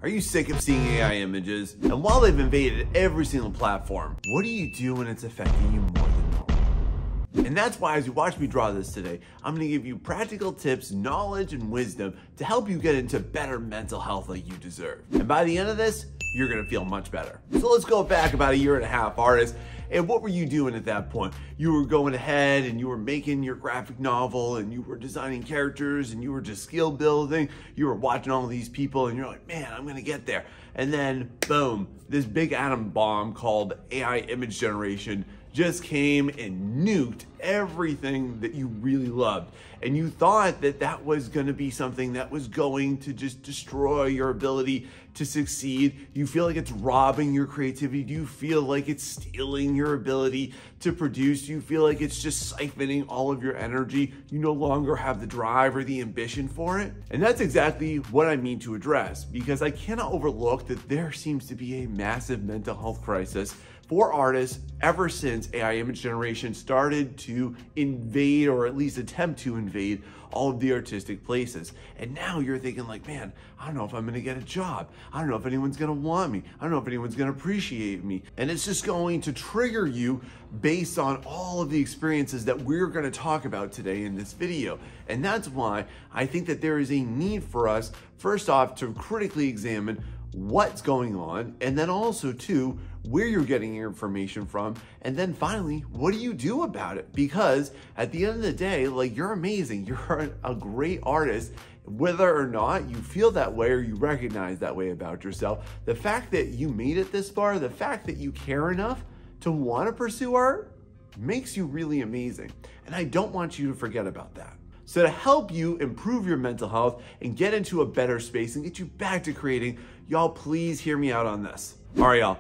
Are you sick of seeing AI images? And while they've invaded every single platform, what do you do when it's affecting you more than normal? And that's why as you watch me draw this today, I'm gonna give you practical tips, knowledge, and wisdom to help you get into better mental health like you deserve. And by the end of this, you're gonna feel much better. So let's go back about a year and a half, artist. And what were you doing at that point? You were going ahead and you were making your graphic novel and you were designing characters and you were just skill building. You were watching all these people and you're like, man, I'm gonna get there. And then boom, this big atom bomb called AI image generation just came and nuked everything that you really loved. And you thought that that was gonna be something that was going to just destroy your ability to succeed. You feel like it's robbing your creativity. Do you feel like it's stealing your ability to produce? Do you feel like it's just siphoning all of your energy? You no longer have the drive or the ambition for it? And that's exactly what I mean to address, because I cannot overlook that there seems to be a massive mental health crisis for artists ever since AI image generation started to invade, or at least attempt to invade, all of the artistic places. And now you're thinking like, man, I don't know if I'm gonna get a job. I don't know if anyone's gonna want me. I don't know if anyone's gonna appreciate me. And it's just going to trigger you based on all of the experiences that we're gonna talk about today in this video. And that's why I think that there is a need for us, first off, to critically examine what's going on, and then also too, where you're getting your information from, and then finally, what do you do about it? Because at the end of the day, like, you're amazing, you're a great artist, whether or not you feel that way or you recognize that way about yourself. The fact that you made it this far, the fact that you care enough to want to pursue art makes you really amazing. And I don't want you to forget about that. So to help you improve your mental health and get into a better space and get you back to creating, y'all please hear me out on this. All right, y'all,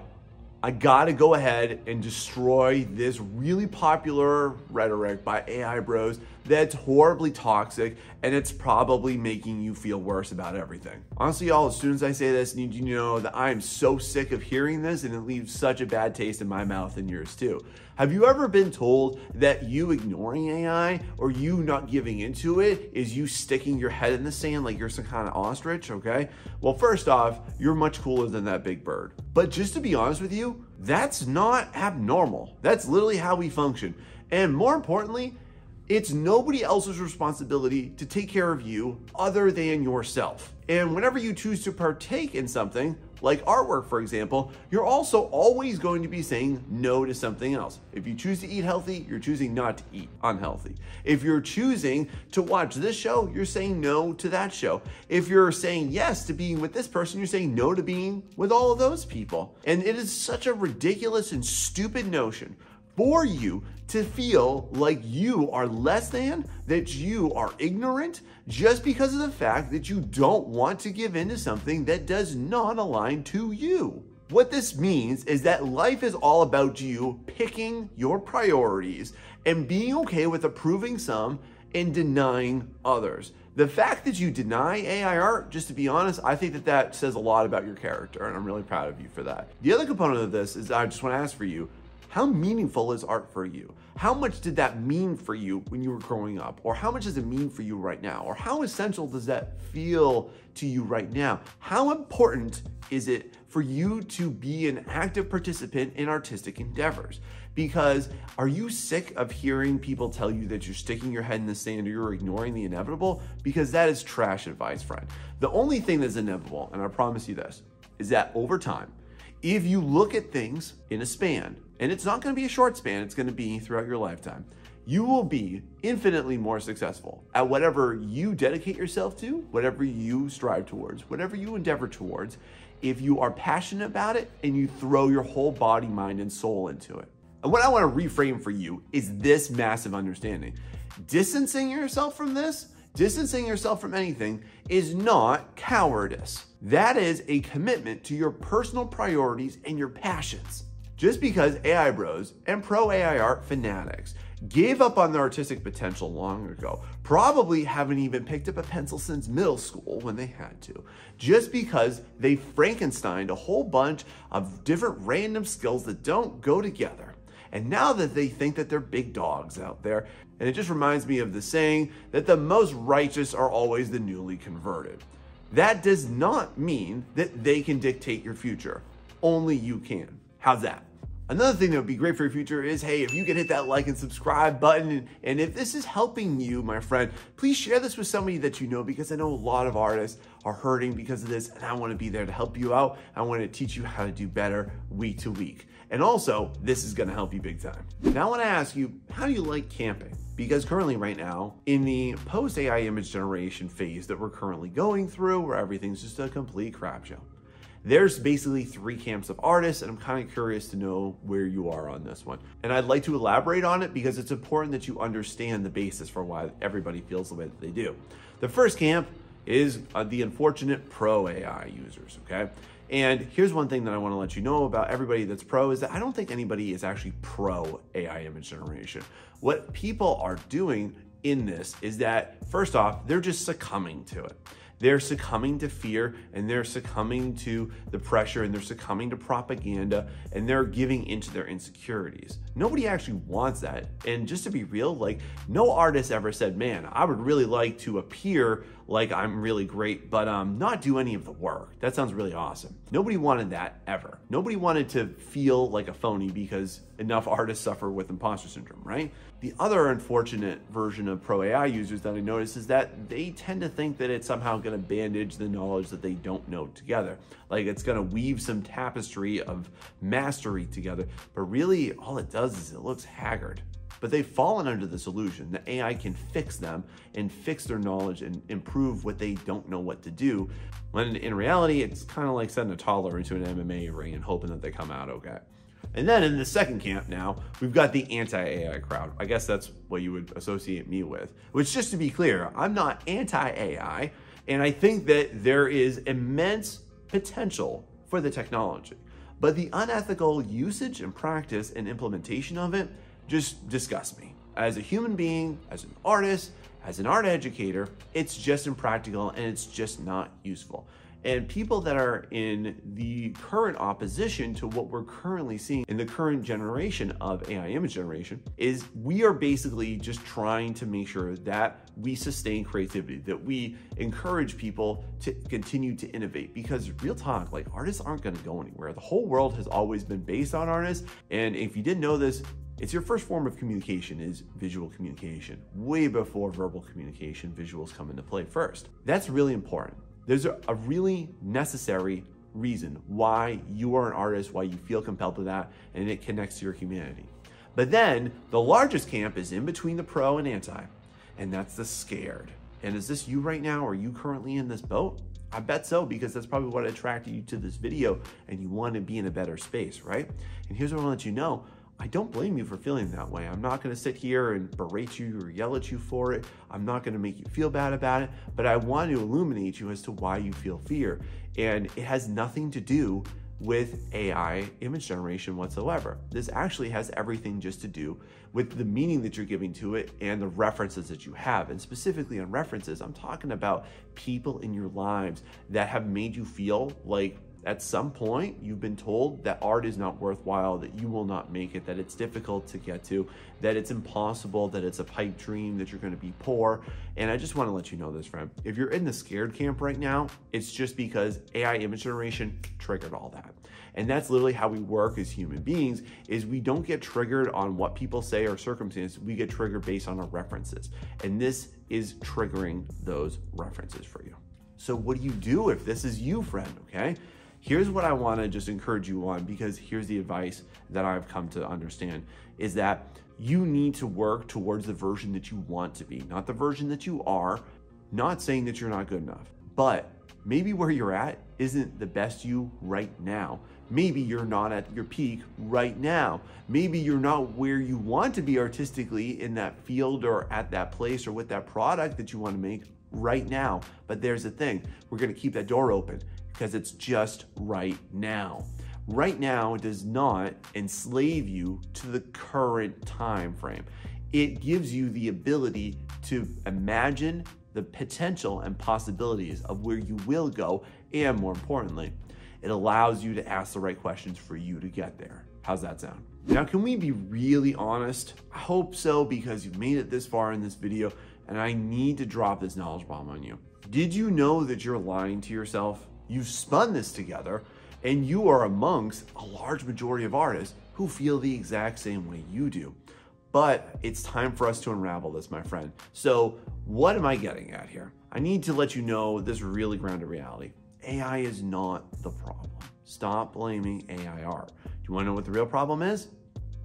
I gotta go ahead and destroy this really popular rhetoric by AI bros that's horribly toxic, and it's probably making you feel worse about everything. Honestly, y'all, as soon as I say this, I need you to know that I am so sick of hearing this, and it leaves such a bad taste in my mouth and yours too. Have you ever been told that you ignoring AI or you not giving into it is you sticking your head in the sand like you're some kind of ostrich, okay? Well, first off, you're much cooler than that big bird. But just to be honest with you, that's not abnormal. That's literally how we function. And more importantly, it's nobody else's responsibility to take care of you other than yourself. And whenever you choose to partake in something, like artwork, for example, you're also always going to be saying no to something else. If you choose to eat healthy, you're choosing not to eat unhealthy. If you're choosing to watch this show, you're saying no to that show. If you're saying yes to being with this person, you're saying no to being with all of those people. And it is such a ridiculous and stupid notion for you to feel like you are less than, that you are ignorant, just because of the fact that you don't want to give in to something that does not align to you. What this means is that life is all about you picking your priorities and being okay with approving some and denying others. The fact that you deny AI art, just to be honest, I think that that says a lot about your character, and I'm really proud of you for that. The other component of this is I just want to ask for you, how meaningful is art for you? How much did that mean for you when you were growing up? Or how much does it mean for you right now? Or how essential does that feel to you right now? How important is it for you to be an active participant in artistic endeavors? Because are you sick of hearing people tell you that you're sticking your head in the sand or you're ignoring the inevitable? Because that is trash advice, friend. The only thing that's inevitable, and I promise you this, is that over time, if you look at things in a span, and it's not going to be a short span, it's going to be throughout your lifetime, you will be infinitely more successful at whatever you dedicate yourself to, whatever you strive towards, whatever you endeavor towards, if you are passionate about it and you throw your whole body, mind, and soul into it. And what I want to reframe for you is this massive understanding. Distancing yourself from this, distancing yourself from anything, is not cowardice. That is a commitment to your personal priorities and your passions. Just because AI bros and pro AI art fanatics gave up on their artistic potential long ago, probably haven't even picked up a pencil since middle school when they had to, just because they Frankensteined a whole bunch of different random skills that don't go together. And now that they think that they're big dogs out there, and it just reminds me of the saying that the most righteous are always the newly converted. That does not mean that they can dictate your future. Only you can. How's that? Another thing that would be great for your future is, hey, if you can hit that like and subscribe button, and if this is helping you, my friend, please share this with somebody that you know, because I know a lot of artists are hurting because of this, and I want to be there to help you out. I want to teach you how to do better week to week. And also, this is going to help you big time. Now I want to ask you, how do you like camping? Because currently right now, in the post-AI image generation phase that we're currently going through, where everything's just a complete crap show, there's basically 3 camps of artists, and I'm kind of curious to know where you are on this one. And I'd like to elaborate on it because it's important that you understand the basis for why everybody feels the way that they do. The first camp is the unfortunate pro AI users, okay? And here's one thing that I want to let you know about everybody that's pro is that I don't think anybody is actually pro AI image generation. What people are doing in this is that, first off, they're just succumbing to it. They're succumbing to fear, and they're succumbing to the pressure, and they're succumbing to propaganda, and they're giving into their insecurities. Nobody actually wants that. And just to be real, like, no artist ever said, man, I would really like to appear like I'm really great, but not do any of the work. That sounds really awesome. Nobody wanted that ever. Nobody wanted to feel like a phony because enough artists suffer with imposter syndrome, right? The other unfortunate version of pro AI users that I notice is that they tend to think that it's somehow going to bandage the knowledge that they don't know together. Like it's going to weave some tapestry of mastery together, but really all it does is it looks haggard. But they've fallen under this illusion that AI can fix them and fix their knowledge and improve what they don't know what to do, when in reality, it's kind of like sending a toddler into an MMA ring and hoping that they come out okay. And then in the second camp now, we've got the anti-AI crowd. I guess that's what you would associate me with. Which, just to be clear, I'm not anti-AI, and I think that there is immense potential for the technology. But the unethical usage and practice and implementation of it just disgusts me. As a human being, as an artist, as an art educator, it's just impractical and it's just not useful. And people that are in the current opposition to what we're currently seeing in the current generation of AI image generation is we are basically just trying to make sure that we sustain creativity, that we encourage people to continue to innovate, because real talk, like, artists aren't going to go anywhere. The whole world has always been based on artists. And if you didn't know this, it's your first form of communication is visual communication. Way before verbal communication, visuals come into play first. That's really important. There's a really necessary reason why you are an artist, why you feel compelled to that, and it connects to your humanity. But then the largest camp is in between the pro and anti, and that's the scared. And is this you right now? Are you currently in this boat? I bet so, because that's probably what attracted you to this video, and you want to be in a better space, right? And here's what I want to let you know. I don't blame you for feeling that way. I'm not going to sit here and berate you or yell at you for it. I'm not going to make you feel bad about it, but I want to illuminate you as to why you feel fear. And it has nothing to do with AI image generation whatsoever. This actually has everything just to do with the meaning that you're giving to it and the references that you have. And specifically on references, I'm talking about people in your lives that have made you feel like at some point you've been told that art is not worthwhile, that you will not make it, that it's difficult to get to, that it's impossible, that it's a pipe dream, that you're going to be poor. And I just want to let you know this, friend. If you're in the scared camp right now, it's just because AI image generation triggered all that. And that's literally how we work as human beings, is we don't get triggered on what people say or circumstances. We get triggered based on our references. And this is triggering those references for you. So what do you do if this is you, friend, okay? Here's what I want to just encourage you on, because here's the advice that I've come to understand, is that you need to work towards the version that you want to be, not the version that you are. Not saying that you're not good enough, but maybe where you're at isn't the best you right now. Maybe you're not at your peak right now. Maybe you're not where you want to be artistically in that field or at that place or with that product that you want to make right now. But there's the thing, we're going to keep that door open, because it's just right now. Right now does not enslave you to the current time frame. It gives you the ability to imagine the potential and possibilities of where you will go, and more importantly, it allows you to ask the right questions for you to get there. How's that sound? Now, can we be really honest? I hope so, because you've made it this far in this video, and I need to drop this knowledge bomb on you. Did you know that you're lying to yourself? You've spun this together, and you are amongst a large majority of artists who feel the exact same way you do. But it's time for us to unravel this, my friend. So what am I getting at here? I need to let you know this really grounded reality. AI is not the problem. Stop blaming AI art. Do you want to know what the real problem is?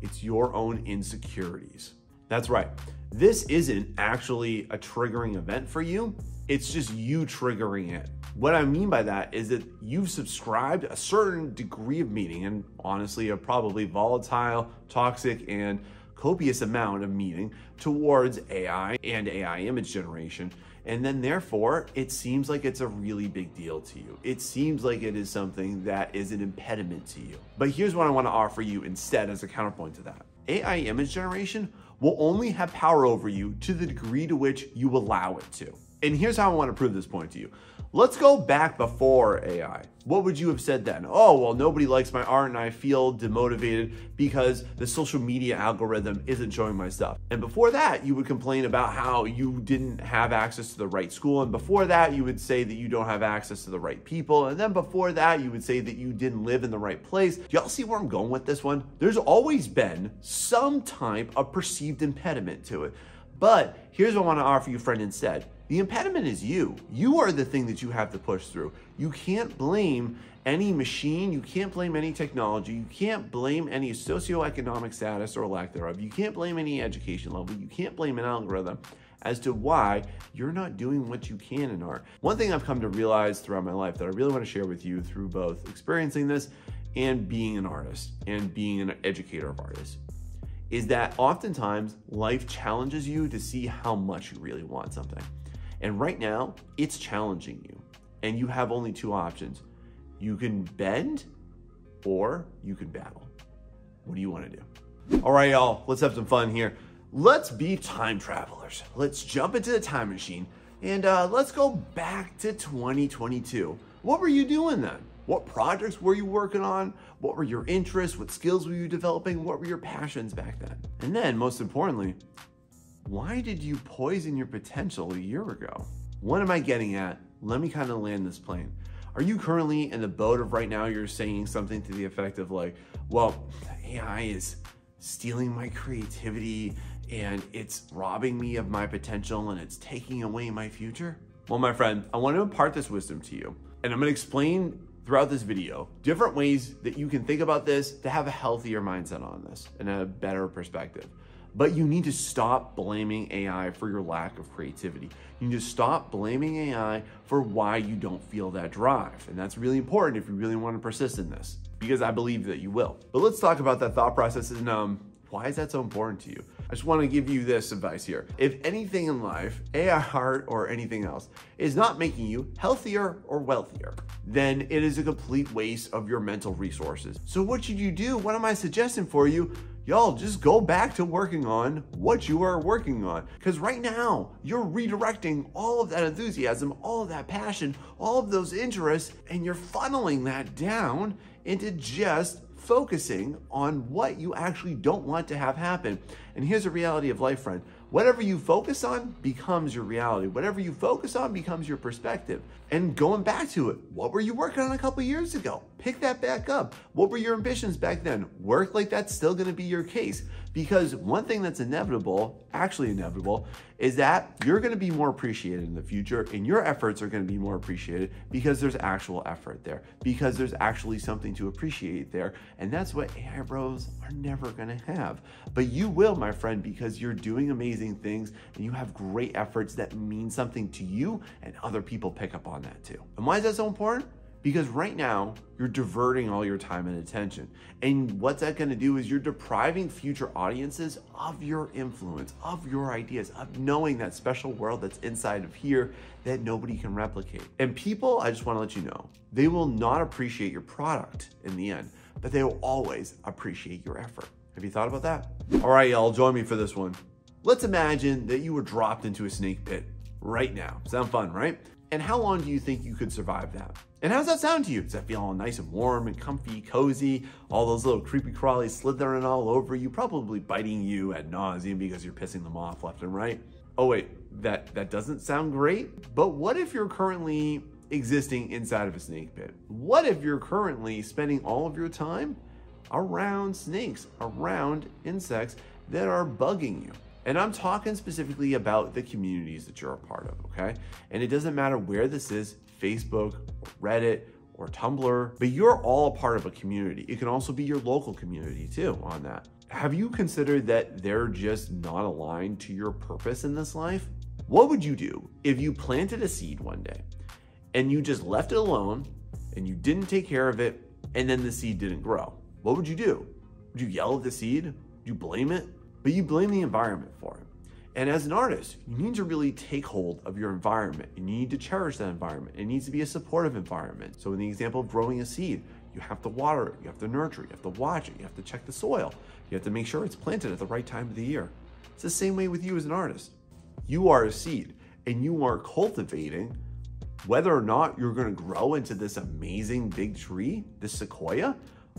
It's your own insecurities. That's right. This isn't actually a triggering event for you. It's just you triggering it. What I mean by that is that you've subscribed a certain degree of meaning, and honestly, a probably volatile, toxic, and copious amount of meaning towards AI and AI image generation. And then therefore, it seems like it's a really big deal to you. It seems like it is something that is an impediment to you. But here's what I want to offer you instead as a counterpoint to that. AI image generation will only have power over you to the degree to which you allow it to. And here's how I want to prove this point to you. Let's go back before AI. What would you have said then? Oh, well, nobody likes my art and I feel demotivated because the social media algorithm isn't showing my stuff. And before that, you would complain about how you didn't have access to the right school. And before that, you would say that you don't have access to the right people. And then before that, you would say that you didn't live in the right place. Do y'all see where I'm going with this one? There's always been some type of perceived impediment to it. But here's what I want to offer you, friend, instead. The impediment is you. You are the thing that you have to push through. You can't blame any machine. You can't blame any technology. You can't blame any socioeconomic status or lack thereof. You can't blame any education level. You can't blame an algorithm as to why you're not doing what you can in art. One thing I've come to realize throughout my life that I really want to share with you through both experiencing this and being an artist and being an educator of artists is that oftentimes life challenges you to see how much you really want something. And right now, it's challenging you. And you have only two options. You can bend or you can battle. What do you want to do? All right, y'all, let's have some fun here. Let's be time travelers. Let's jump into the time machine and let's go back to 2022. What were you doing then? What projects were you working on? What were your interests? What skills were you developing? What were your passions back then? And then, most importantly, why did you poison your potential a year ago? What am I getting at? Let me kind of land this plane. Are you currently in the boat of right now you're saying something to the effect of like, well, AI is stealing my creativity and it's robbing me of my potential and it's taking away my future? Well, my friend, I want to impart this wisdom to you. And I'm going to explain throughout this video different ways that you can think about this to have a healthier mindset on this and a better perspective. But you need to stop blaming AI for your lack of creativity. You need to stop blaming AI for why you don't feel that drive. And that's really important if you really want to persist in this, because I believe that you will. But let's talk about that thought process and why is that so important to you? I just want to give you this advice here. If anything in life, AI art or anything else, is not making you healthier or wealthier, then it is a complete waste of your mental resources. So what should you do? What am I suggesting for you? Y'all just go back to working on what you are working on. Because right now, you're redirecting all of that enthusiasm, all of that passion, all of those interests, and you're funneling that down into just focusing on what you actually don't want to have happen. And here's the reality of life, friend. Whatever you focus on becomes your reality. Whatever you focus on becomes your perspective. And going back to it, what were you working on a couple years ago? Pick that back up. What were your ambitions back then? Work like that's still going to be your case. Because one thing that's inevitable, actually inevitable, is that you're going to be more appreciated in the future and your efforts are going to be more appreciated because there's actual effort there, because there's actually something to appreciate there. And that's what AI bros are never going to have. But you will, my friend, because you're doing amazing things and you have great efforts that mean something to you and other people pick up on that too. And why is that so important? Because right now, you're diverting all your time and attention. And what's that gonna do is you're depriving future audiences of your influence, of your ideas, of knowing that special world that's inside of here that nobody can replicate. And people, I just wanna let you know, they will not appreciate your product in the end, but they will always appreciate your effort. Have you thought about that? All right, y'all, join me for this one. Let's imagine that you were dropped into a snake pit right now. Sound fun, right? And how long do you think you could survive that? And how does that sound to you? Does that feel all nice and warm and comfy, cozy? All those little creepy crawlies slithering all over you, probably biting you ad nauseum because you're pissing them off left and right. Oh wait, that doesn't sound great, but what if you're currently existing inside of a snake pit? What if you're currently spending all of your time around snakes, around insects that are bugging you? And I'm talking specifically about the communities that you're a part of, okay? And it doesn't matter where this is, Facebook, or Reddit, or Tumblr, but you're all a part of a community. It can also be your local community too on that. Have you considered that they're just not aligned to your purpose in this life? What would you do if you planted a seed one day and you just left it alone and you didn't take care of it and then the seed didn't grow? What would you do? Would you yell at the seed? Would you blame it? But you blame the environment for it. And as an artist, you need to really take hold of your environment and you need to cherish that environment. It needs to be a supportive environment. So in the example of growing a seed, you have to water it, you have to nurture it, you have to watch it, you have to check the soil, you have to make sure it's planted at the right time of the year. It's the same way with you as an artist. You are a seed and you are cultivating whether or not you're going to grow into this amazing big tree, this sequoia,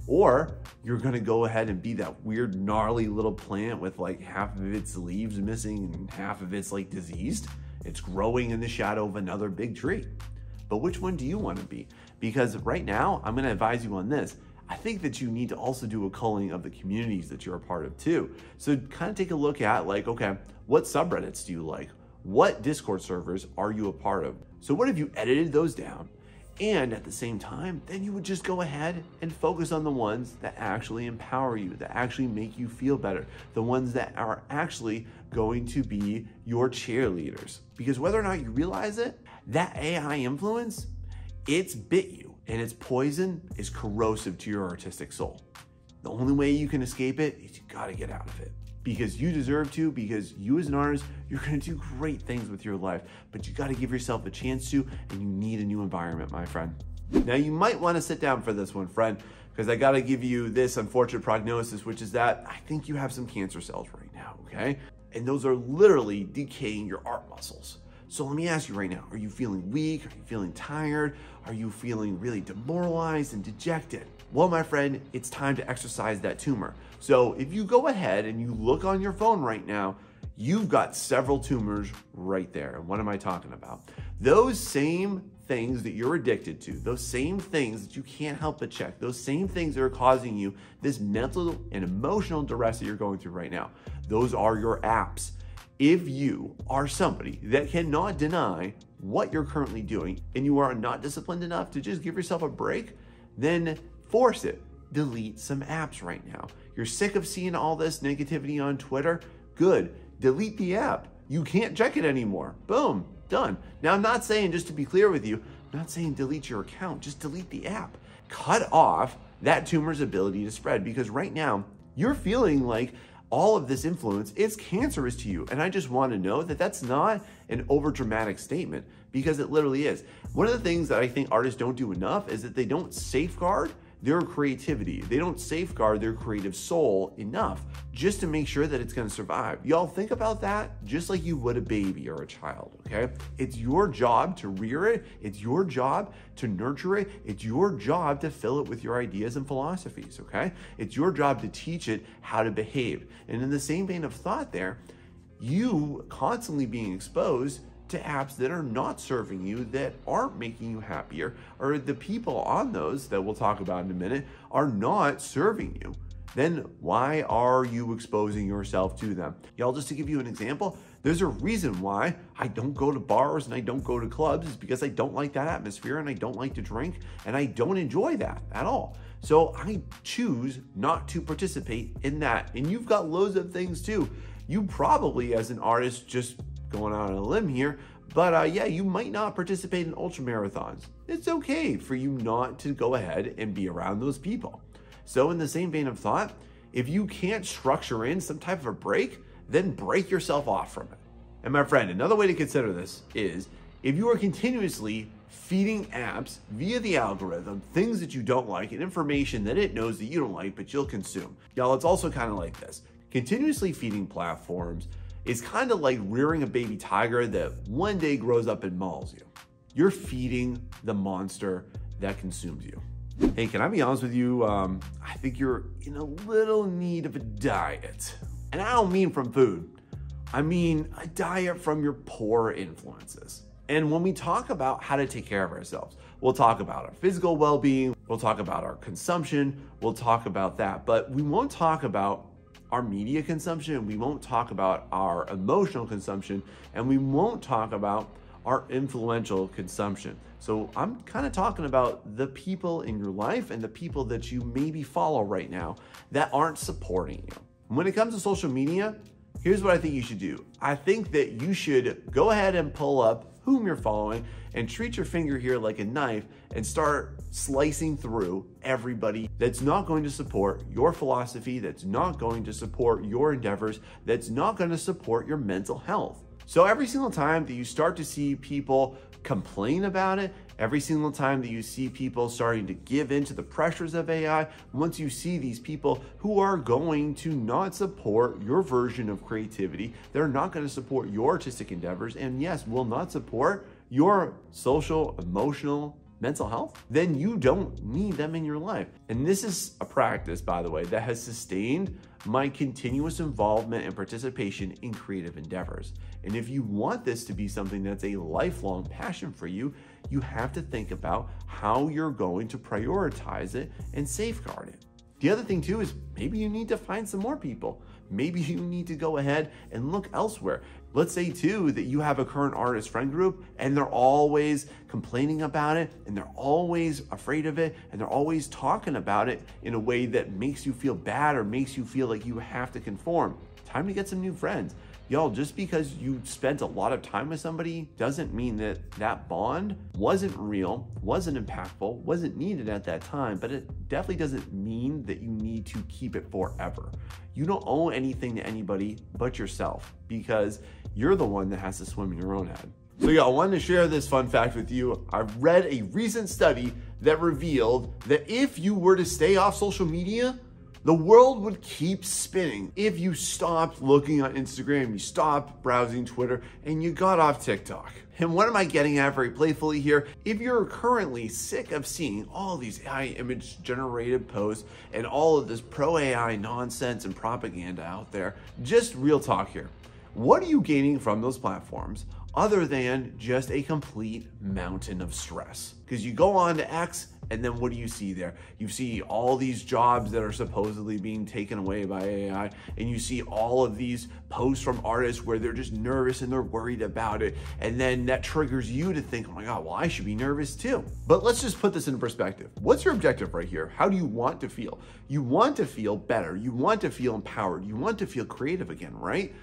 or you're going to go ahead and be that weird gnarly little plant with like half of its leaves missing and half of it's like diseased. It's growing in the shadow of another big tree. But which one do you want to be? Because right now, I'm going to advise you on this. I think that you need to also do a culling of the communities that you're a part of too. So kind of take a look at like, okay, what subreddits do you like? What Discord servers are you a part of? So what if you edited those down? And at the same time, then you would just go ahead and focus on the ones that actually empower you, that actually make you feel better, the ones that are actually going to be your cheerleaders. Because whether or not you realize it, that AI influence, it's bit you, and its poison is corrosive to your artistic soul. The only way you can escape it is you gotta get out of it. Because you deserve to, because you as an artist, you're gonna do great things with your life, but you gotta give yourself a chance to, and you need a new environment, my friend. Now you might wanna sit down for this one, friend, because I gotta give you this unfortunate prognosis, which is that I think you have some cancer cells right now, okay? And those are literally decaying your art muscles. So let me ask you right now, are you feeling weak? Are you feeling tired? Are you feeling really demoralized and dejected? Well, my friend, it's time to exercise that tumor. So if you go ahead and you look on your phone right now, you've got several tumors right there. And what am I talking about? Those same things that you're addicted to, those same things that you can't help but check, those same things that are causing you this mental and emotional duress that you're going through right now, those are your apps. If you are somebody that cannot deny what you're currently doing and you are not disciplined enough to just give yourself a break, then force it. Delete some apps right now. You're sick of seeing all this negativity on Twitter? Good. Delete the app. You can't check it anymore. Boom. Done. Now, I'm not saying, just to be clear with you, I'm not saying delete your account. Just delete the app. Cut off that tumor's ability to spread, because right now you're feeling like all of this influence is cancerous to you. And I just want to know that that's not an overdramatic statement, because it literally is. One of the things that I think artists don't do enough is that they don't safeguard their creativity. They don't safeguard their creative soul enough just to make sure that it's going to survive. Y'all think about that just like you would a baby or a child, okay? It's your job to rear it. It's your job to nurture it. It's your job to fill it with your ideas and philosophies, okay? It's your job to teach it how to behave. And in the same vein of thought there, you constantly being exposed to apps that are not serving you, that aren't making you happier, or the people on those that we'll talk about in a minute are not serving you, then why are you exposing yourself to them? Y'all, just to give you an example, there's a reason why I don't go to bars and I don't go to clubs, is because I don't like that atmosphere and I don't like to drink and I don't enjoy that at all. So I choose not to participate in that. And you've got loads of things too. You probably, as an artist, just going out on a limb here, but yeah, you might not participate in ultra marathons. It's okay for you not to go ahead and be around those people. So in the same vein of thought, if you can't structure in some type of a break, then break yourself off from it. And my friend, another way to consider this is if you are continuously feeding apps via the algorithm things that you don't like and information that it knows that you don't like but you'll consume. Y'all, it's also kind of like this. Continuously feeding platforms is kind of like rearing a baby tiger that one day grows up and mauls you. You're feeding the monster that consumes you. Hey, can I be honest with you? I think you're in a little need of a diet. And I don't mean from food. I mean a diet from your poor influences. And when we talk about how to take care of ourselves, we'll talk about our physical well-being, we'll talk about our consumption, we'll talk about that, but we won't talk about our media consumption, we won't talk about our emotional consumption, and we won't talk about our influential consumption. So I'm kind of talking about the people in your life and the people that you maybe follow right now that aren't supporting you. When it comes to social media, here's what I think you should do. I think that you should go ahead and pull up whom you're following and treat your finger here like a knife and start slicing through everybody that's not going to support your philosophy, that's not going to support your endeavors, that's not going to support your mental health. So every single time that you start to see people complain about it, every single time that you see people starting to give in to the pressures of AI, once you see these people who are going to not support your version of creativity, they're not going to support your artistic endeavors, and yes, will not support your social, emotional, mental health, then you don't need them in your life. And this is a practice, by the way, that has sustained my continuous involvement and participation in creative endeavors. And if you want this to be something that's a lifelong passion for you, you have to think about how you're going to prioritize it and safeguard it. The other thing too is maybe you need to find some more people. Maybe you need to go ahead and look elsewhere. Let's say too that you have a current artist friend group and they're always complaining about it and they're always afraid of it and they're always talking about it in a way that makes you feel bad or makes you feel like you have to conform. Time to get some new friends. Y'all, just because you spent a lot of time with somebody doesn't mean that that bond wasn't real, wasn't impactful, wasn't needed at that time, but it definitely doesn't mean that you need to keep it forever. You don't owe anything to anybody but yourself because you're the one that has to swim in your own head. So yeah, I wanted to share this fun fact with you. I read a recent study that revealed that if you were to stay off social media, the world would keep spinning if you stopped looking on Instagram, you stopped browsing Twitter, and you got off TikTok. And what am I getting at very playfully here? If you're currently sick of seeing all these AI image generated posts and all of this pro AI nonsense and propaganda out there, just real talk here. What are you gaining from those platforms other than just a complete mountain of stress? Because you go on to X, and then what do you see there? You see all these jobs that are supposedly being taken away by AI, and you see all of these posts from artists where they're just nervous and they're worried about it, and then that triggers you to think, oh my God, well, I should be nervous too. But let's just put this in perspective. What's your objective right here? How do you want to feel? You want to feel better. You want to feel empowered. You want to feel creative again, right?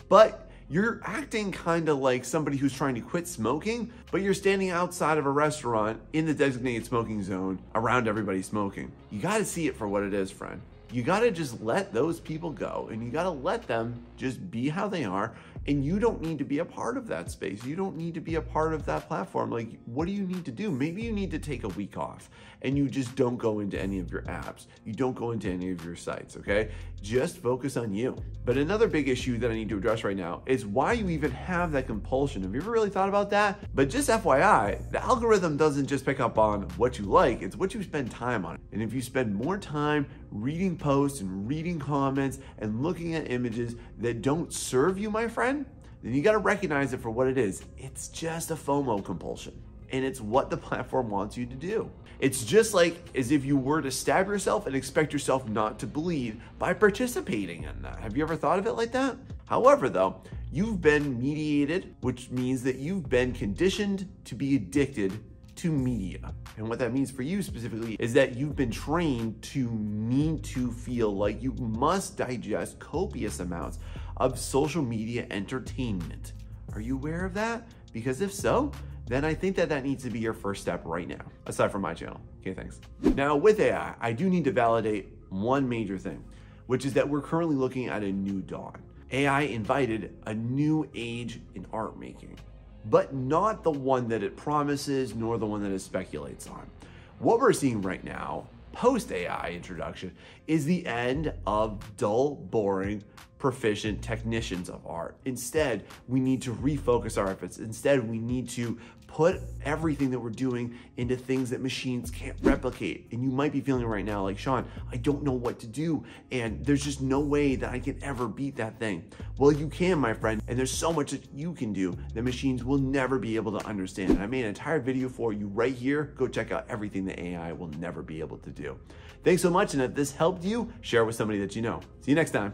But you're acting kind of like somebody who's trying to quit smoking, but you're standing outside of a restaurant in the designated smoking zone around everybody smoking. You got to see it for what it is, friend. You got to just let those people go and you got to let them just be how they are. And you don't need to be a part of that space. You don't need to be a part of that platform. Like, what do you need to do? Maybe you need to take a week off and you just don't go into any of your apps. You don't go into any of your sites, okay? Just focus on you. But another big issue that I need to address right now is why you even have that compulsion. Have you ever really thought about that? But just FYI, the algorithm doesn't just pick up on what you like, it's what you spend time on. And if you spend more time reading posts and reading comments and looking at images that don't serve you, my friend, then you got to recognize it for what it is. It's just a FOMO compulsion, and it's what the platform wants you to do. It's just like as if you were to stab yourself and expect yourself not to bleed by participating in that. Have you ever thought of it like that? However, though, you've been mediated, which means that you've been conditioned to be addicted to media. And what that means for you specifically is that you've been trained to need to feel like you must digest copious amounts of social media entertainment. Are you aware of that? Because if so, then I think that needs to be your first step right now, aside from my channel. Okay, thanks. Now with AI, I do need to validate one major thing, which is that we're currently looking at a new dawn. AI invited a new age in art making, but not the one that it promises, nor the one that it speculates on. What we're seeing right now, post-AI introduction, is the end of dull, boring, proficient technicians of art. Instead, we need to refocus our efforts. Instead, we need to put everything that we're doing into things that machines can't replicate. And you might be feeling right now like, Sean, I don't know what to do, and there's just no way that I can ever beat that thing. Well, you can, my friend, and there's so much that you can do that machines will never be able to understand. And I made an entire video for you right here. Go check out everything that AI will never be able to do. Thanks so much, and if this helped you, share it with somebody that you know. See you next time.